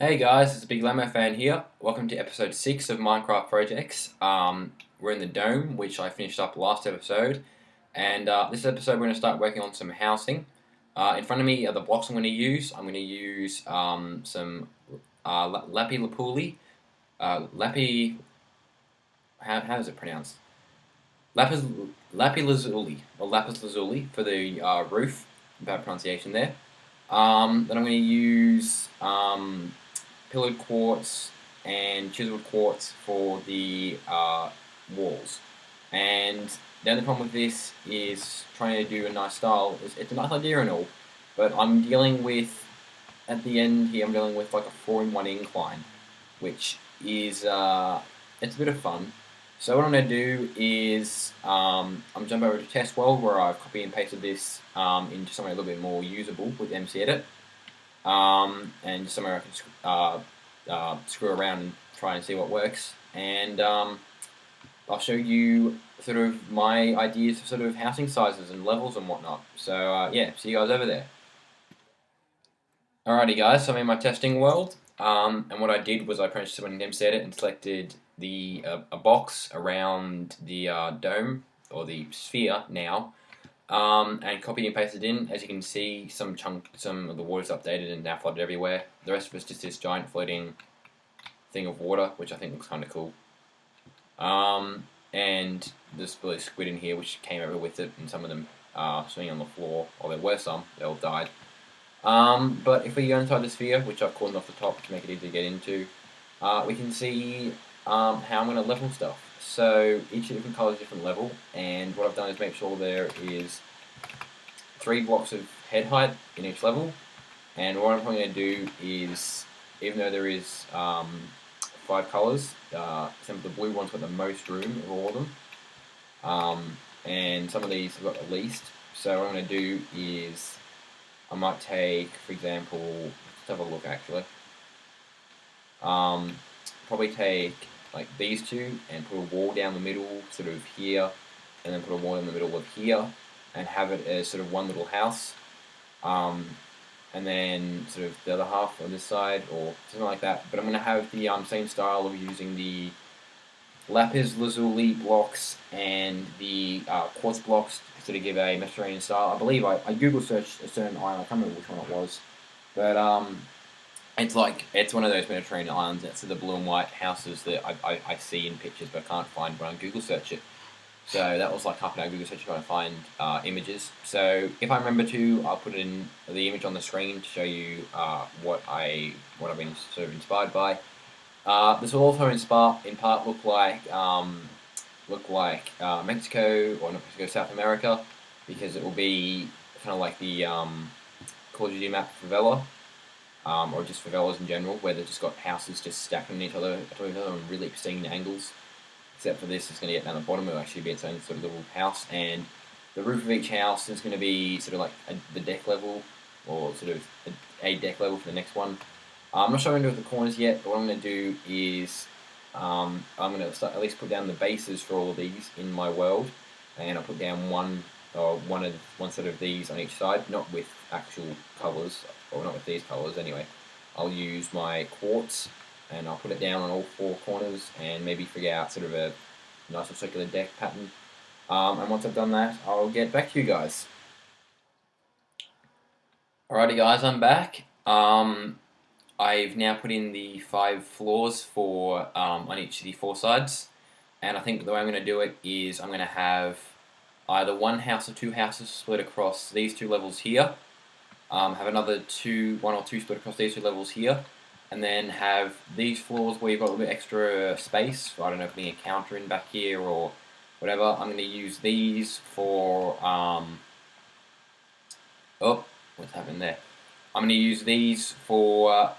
Hey guys, it's Big Lamo fan here. Welcome to episode 6 of Minecraft Projects. We're in the dome, which I finished up last episode, and this episode we're going to start working on some housing. In front of me are the blocks I'm going to use. I'm going to use some lapi lapuli, lapi. How is it pronounced? Lapis lapi lazuli or lapis lazuli for the roof. Bad pronunciation there. Then I'm going to use pillared quartz and chiseled quartz for the walls. And the only problem with this is trying to do a nice style. It's a nice idea and all, but I'm dealing with, at the end here, I'm dealing with like a 4-in-1 incline, which is, it's a bit of fun. So what I'm going to do is I'm jump over to test world where I've copied and pasted this into somewhere a little bit more usable with MC Edit, and somewhere I can screw around and try and see what works. And I'll show you sort of my ideas for sort of housing sizes and levels and whatnot. So yeah, see you guys over there. Alrighty guys, so I'm in my testing world, and what I did was I pressed when MC Edit and selected the a box around the dome or the sphere now, and copied and pasted in. As you can see, some of the water's updated and now flooded everywhere. The rest of it's just this giant floating thing of water, which I think looks kind of cool. And there's really squid in here, which came over with it, and some of them are swimming on the floor, or there were some, they all died. But if we go inside the sphere, which I've cordoned off the top to make it easy to get into, we can see how I'm going to level stuff. So each different colour is a different level, and what I've done is make sure there is 3 blocks of head height in each level. And what I'm probably going to do is, even though there is 5 colours, some of the blue ones got the most room of all of them, and some of these have got the least. So what I'm going to do is I might take, for example, let's have a look actually. Probably take like these two and put a wall down the middle, sort of here, and then put a wall in the middle of here, and have it as sort of one little house. And then sort of the other half on this side, or something like that. But I'm going to have the same style of using the lapis lazuli blocks and the quartz blocks to sort of give a Mediterranean style. I believe I Google searched a certain island. I can't remember which one it was, but it's one of those Mediterranean islands. That's the blue and white houses that I see in pictures, but I can't find when I Google search it. So that was like half an hour Google search trying to find images. So if I remember to, I'll put in the image on the screen to show you what I've been sort of inspired by. This will also in part look like Mexico, or not Mexico, South America, because it will be kind of like the Call of Duty map Favela, or just favelas in general, where they've just got houses just stacked on each other on really pristine angles. Except for this, it's going to get down the bottom. It'll actually be its own sort of little house, and the roof of each house is going to be sort of like the deck level, or sort of a deck level for the next one. I'm not sure what I'm going to do with the corners yet, but what I'm going to do is I'm going to start, at least put down the bases for all of these in my world, and I'll put down one set of these on each side, not with actual colours, or not with these colours anyway. I'll use my quartz, and I'll put it down on all 4 corners, and maybe figure out sort of a nice little circular deck pattern. And once I've done that, I'll get back to you guys. Alrighty guys, I'm back. I've now put in the 5 floors for on each of the 4 sides, and I think the way I'm going to do it is I'm going to have either one house or 2 houses split across these 2 levels here, have another 1 or 2 split across these 2 levels here, and then have these floors where you've got a little bit extra space, I don't know, putting a counter in back here or whatever. I'm going to use these for, oh, what's happened there? I'm going to use these for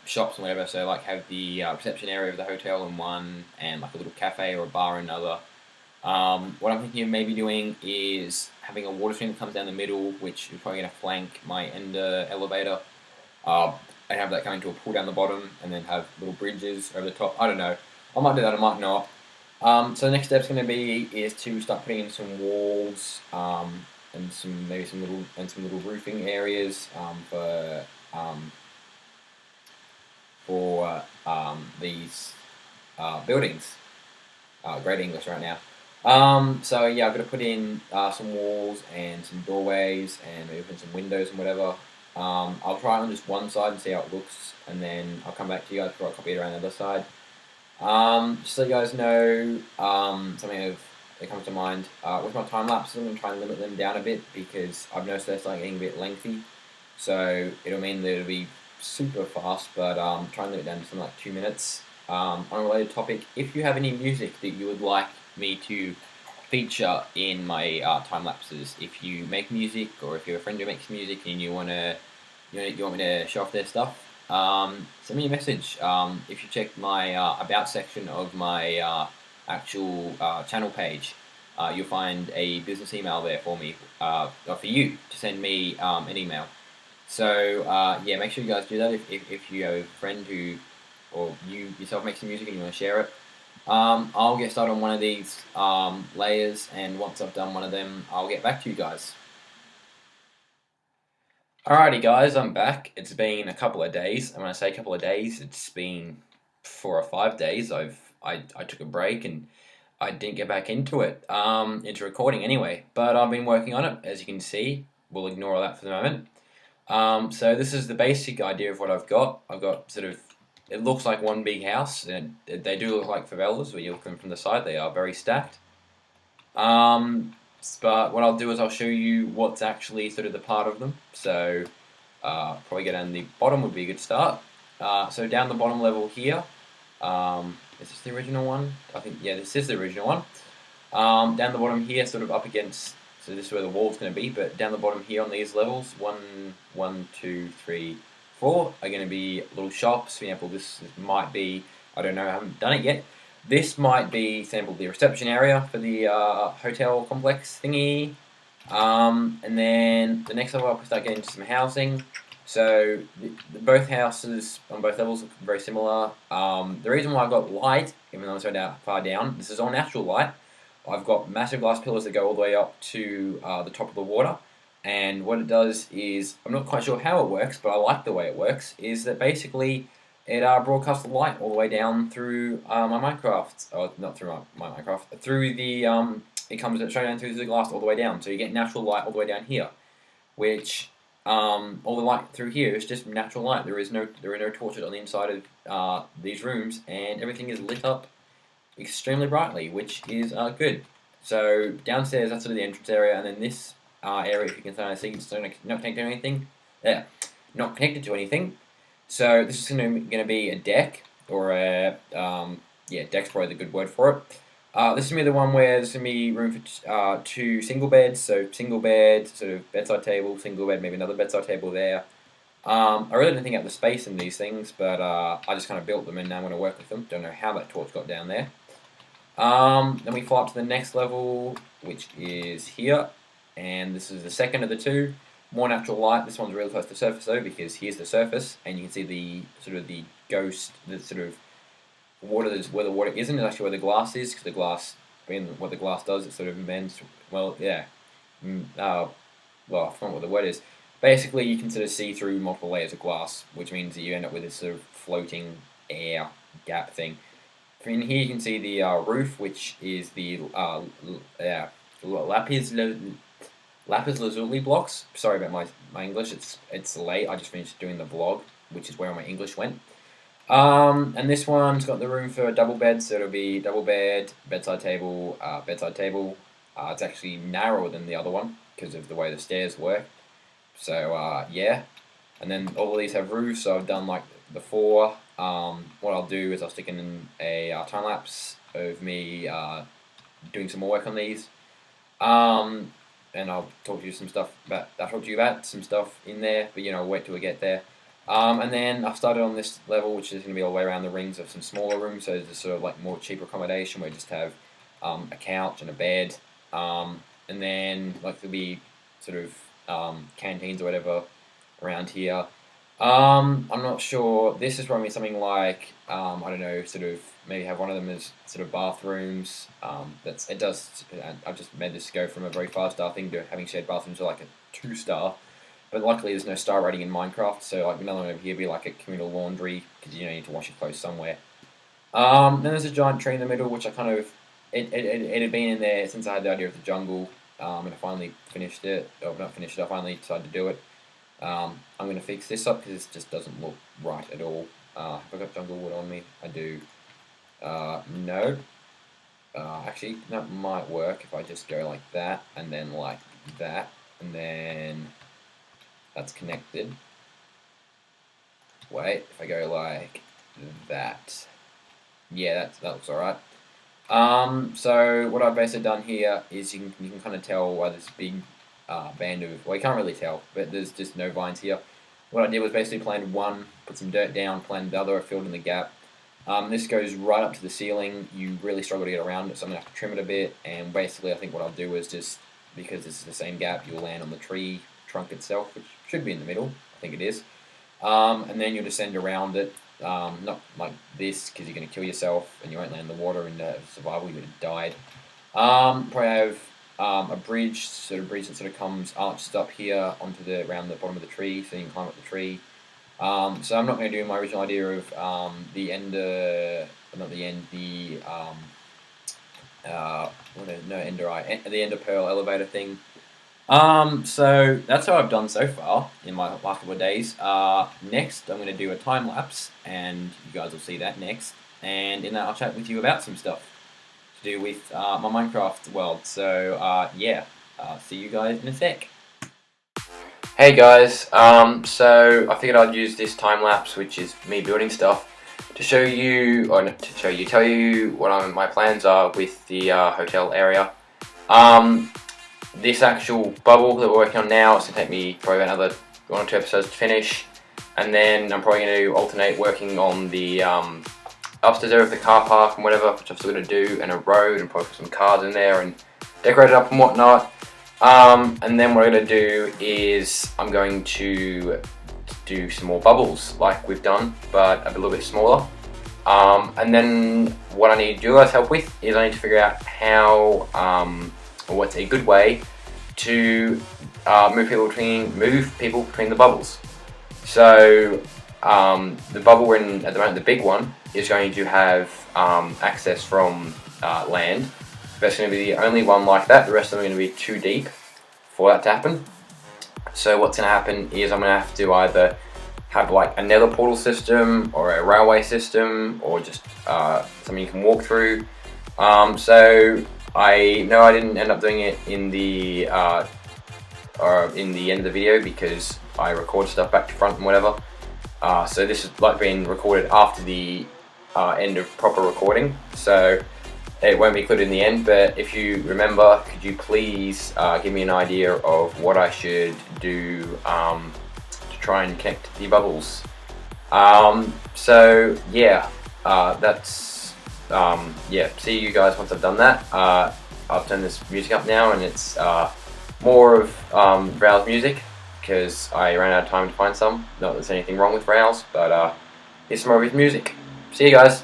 shops and whatever, so like have the reception area of the hotel in one, and like a little cafe or a bar in another. What I'm thinking of maybe doing is having a water stream that comes down the middle, which is probably going to flank my ender elevator. I have that coming to a pool down the bottom, and then have little bridges over the top. I don't know. I might do that. I might not. So the next step's going to be is to start putting in some walls, and some little roofing areas for for these buildings. Great English right now. So yeah, I've got to put in some walls and some doorways and maybe put some windows and whatever. I'll try it on just one side and see how it looks, and then I'll come back to you guys before I copy it around the other side. Just so you guys know, something that comes to mind with my time lapses, I'm going to try and limit them down a bit because I've noticed they're starting getting a bit lengthy. So it'll mean that it'll be super fast, but try and limit it down to something like 2 minutes. On a related topic, if you have any music that you would like me to feature in my time lapses, if you make music or if you're a friend who makes music and you want me to show off their stuff, send me a message. If you check my about section of my actual channel page, you'll find a business email there for me, or for you to send me an email. So yeah, make sure you guys do that if you have a friend who, or you yourself make some music and you want to share it. I'll get started on one of these layers, and once I've done one of them, I'll get back to you guys. Alrighty guys, I'm back. It's been a couple of days, and when I say a couple of days, it's been 4 or 5 days. I took a break and I didn't get back into it, into recording anyway, but I've been working on it, as you can see. We'll ignore all that for the moment. So this is the basic idea of what I've got. I've got sort of, it looks like one big house, and they do look like favelas. When you look at them from the side, they are very stacked. But what I'll do is I'll show you what's actually sort of the part of them. So probably go down the bottom would be a good start. So down the bottom level here, is this the original one? I think, yeah, this is the original one. Down the bottom here, sort of up against, so this is where the wall's going to be, but down the bottom here on these levels, 1, 2, 3, 4 are going to be little shops. For example, this might be, I don't know, I haven't done it yet. This might be, for example, the reception area for the hotel complex thingy. And then the next level I'll start getting into some housing. So both houses on both levels look very similar. The reason why I've got light, even though it's so far down, this is all natural light. I've got massive glass pillars that go all the way up to the top of the water. And what it does is, I'm not quite sure how it works, but I like the way it works, is that basically it broadcasts the light all the way down through my Minecraft, or not through my Minecraft, through the, it comes straight down through the glass all the way down, so you get natural light all the way down here, which, all the light through here is just natural light. There are no torches on the inside of these rooms, and everything is lit up extremely brightly, which is good. So downstairs, that's sort of the entrance area, and then this area, if you can kind of see, it's not connected to anything. Yeah, not connected to anything. So this is going to be a deck, or a yeah, deck's probably the good word for it. This is going to be the one where there's going to be room for 2 single beds. So single bed, sort of bedside table, single bed, maybe another bedside table there. I really didn't think out the space in these things, but I just kind of built them, and now I'm going to work with them. Don't know how that torch got down there. Then we fly up to the next level, which is here, and this is the second of the 2. More natural light. This one's really close to the surface though, because here's the surface, and you can see the sort of the ghost, the sort of water that's where the water isn't, is actually where the glass is, because the glass, what the glass does, it sort of bends. Well, yeah. Well, I forgot what the word is. Basically, you can sort of see through multiple layers of glass, which means that you end up with this sort of floating air gap thing. In here, you can see the roof, which is the lapis lazuli blocks. Sorry about my English. It's late. I just finished doing the vlog, which is where my English went. And this one's got the room for a double bed, so it'll be double bed, bedside table, bedside table. It's actually narrower than the other one because of the way the stairs work. So yeah, and then all of these have roofs. So I've done like the 4. What I'll do is I'll stick in a time lapse of me doing some more work on these. And I'll talk to you about some stuff in there, but wait till we get there. And then I've started on this level, which is going to be all the way around the rings of some smaller rooms, so there's sort of like more cheaper accommodation where you just have a couch and a bed, and then like there'll be sort of canteens or whatever around here. I'm not sure. This is probably something like I don't know, sort of maybe have one of them as sort of bathrooms. I've just made this go from a very 5-star thing to having shared bathrooms to like a 2-star. but luckily there's no star rating in Minecraft, so like another one over here would be like a communal laundry, because you need to wash your clothes somewhere. Then there's a giant tree in the middle, which I kind of, it had been in there since I had the idea of the jungle, and I finally finished it, or not finished it, I finally decided to do it. I'm going to fix this up, because this just doesn't look right at all. Have I got jungle wood on me? I do. No. Actually, that might work if I just go like that, and then like that, and then that's connected. Wait, if I go like that. Yeah, that looks alright. So what I've basically done here is you can kind of tell why there's a big band of, well, you can't really tell, but there's just no vines here. What I did was basically planted one, put some dirt down, planted the other, I filled in the gap. This goes right up to the ceiling. You really struggle to get around it, so I'm going to have to trim it a bit, and basically I think what I'll do is just, because this is the same gap, you'll land on the tree trunk itself, which should be in the middle, I think it is. And then you'll descend around it, not like this, because you're going to kill yourself, and you won't land in the water, and survival, you would have died. Probably have a bridge that sort of comes arched up here onto around the bottom of the tree, so you can climb up the tree. So I'm not going to do my original idea of the ender, not the end, the the ender pearl elevator thing. So that's how I've done so far in my last couple of days. Next, I'm going to do a time lapse, and you guys will see that next. And in that, I'll chat with you about some stuff to do with my Minecraft world. So yeah, see you guys in a sec. Hey guys, so I figured I'd use this time lapse, which is me building stuff, to show you, or not to show you, tell you what my plans are with the hotel area. This actual bubble that we're working on now, it's going to take me probably another 1 or 2 episodes to finish, and then I'm probably going to alternate working on the upstairs area of the car park and whatever, which I'm still going to do, and a road, and probably put some cars in there and decorate it up and whatnot. And then what I'm going to do is I'm going to do some more bubbles like we've done, but a little bit smaller. And then what I need you guys help with is I need to figure out how, or what's a good way to move people between the bubbles. So the bubble we're in at the moment, the big one, is going to have access from land. That's going to be the only one like that. The rest of them are going to be too deep for that to happen. So what's going to happen is I'm going to have to either have like a nether portal system, or a railway system, or just something you can walk through. So I know I didn't end up doing it in the end of the video, because I record stuff back to front and whatever. So this is like being recorded after the end of proper recording. So it won't be included in the end, but if you remember, could you please give me an idea of what I should do to try and connect the bubbles? So yeah, that's yeah. See you guys once I've done that. I've turned this music up now, and it's more of Rail's music, because I ran out of time to find some. Not that there's anything wrong with Rail's, but here's some more of his music. See you guys.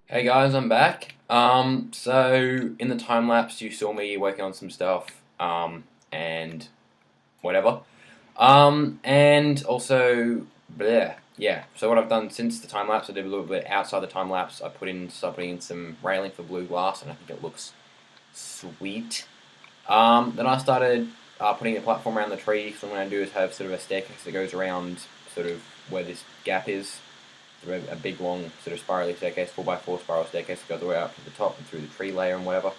Hey guys, I'm back. So in the time lapse, you saw me working on some stuff, and whatever. And also, bleh. yeah, so what I've done since the time lapse, I did a little bit outside the time lapse. I started putting in some railing for blue glass, and I think it looks sweet. Then I started putting a platform around the tree. So what I'm going to do is have sort of a staircase that goes around sort of where this gap is. Sort of a big long sort of spirally staircase, 4x4 spiral staircase that goes all the way up to the top and through the tree layer and whatever.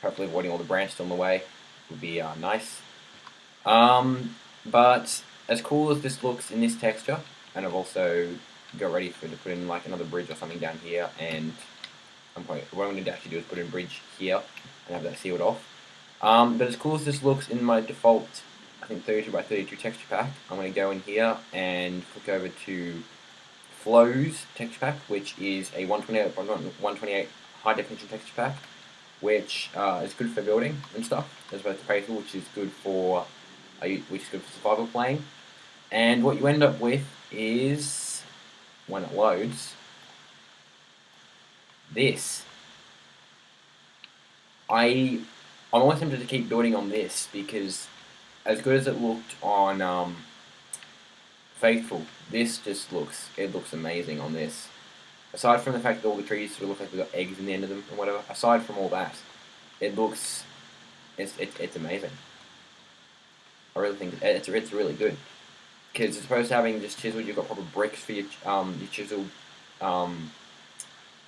Hopefully avoiding all the branches on the way would be nice. But as cool as this looks in this texture, and I've also got ready to put in like another bridge or something down here, and what I'm going to actually do is put in a bridge here and have that sealed off. But as cool as this looks in my default, I think 32x32 texture pack, I'm going to go in here and click over to Flows texture pack, which is a 128 high definition texture pack, which is good for building and stuff, as opposed to Faithful, which is good for survival playing. And what you end up with is, when it loads, this. I'm always tempted to keep building on this because, as good as it looked on Faithful, this just looks amazing on this. Aside from the fact that all the trees sort of look like they've got eggs in the end of them and whatever, aside from all that, it's amazing. I really think it's really good. Because as opposed to having just chiseled, you've got proper bricks for your chiseled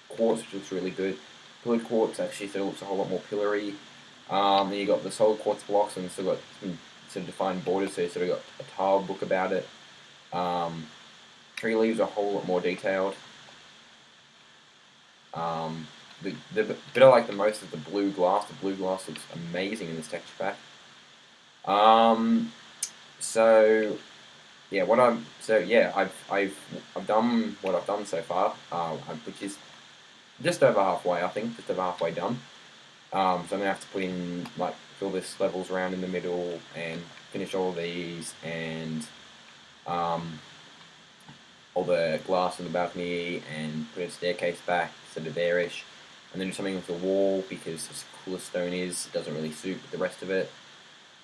quartz, which looks really good. Pillared quartz actually sort of looks a whole lot more pillory. Then you got the solid quartz blocks, and still got some sort of defined borders, so you sort of got a tiled look about it. Tree leaves are a whole lot more detailed. The bit I like the most is the blue glass. The blue glass looks amazing in this texture pack. So yeah, I've done what I've done so far, which is just over halfway. I think just over halfway done. So I'm gonna have to put in like fill this levels around in the middle and finish all of these and all the glass in the balcony and put a staircase back sort of there-ish, and then do something with the wall because as cool as stone is, it doesn't really suit with the rest of it.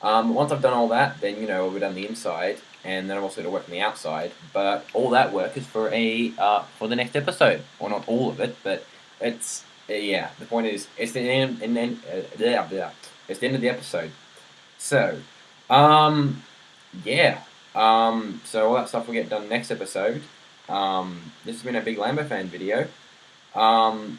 Once I've done all that, then we've done the inside, and then I've also got to work on the outside. But all that work is for the next episode, or not all of it, but it's yeah. The point is, it's the end, and then it's the end of the episode. So, yeah. So all that stuff will get done next episode. This has been a big Lambo fan video.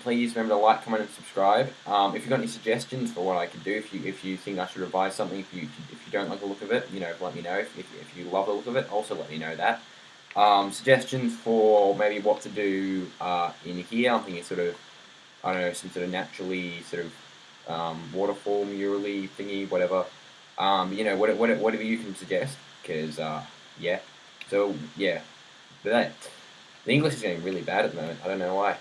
Please remember to like, comment, and subscribe. If you've got any suggestions for what I could do, if you think I should revise something, if you don't like the look of it, let me know. If you love the look of it, also let me know that. Suggestions for maybe what to do in here. I'm thinking sort of, I don't know, some sort of naturally sort of waterfall murally thingy, whatever. Whatever you can suggest, because yeah. So yeah, but the English is getting really bad at the moment. I don't know why.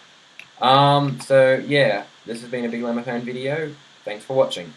So yeah, this has been a Big Llama Fan video. Thanks for watching.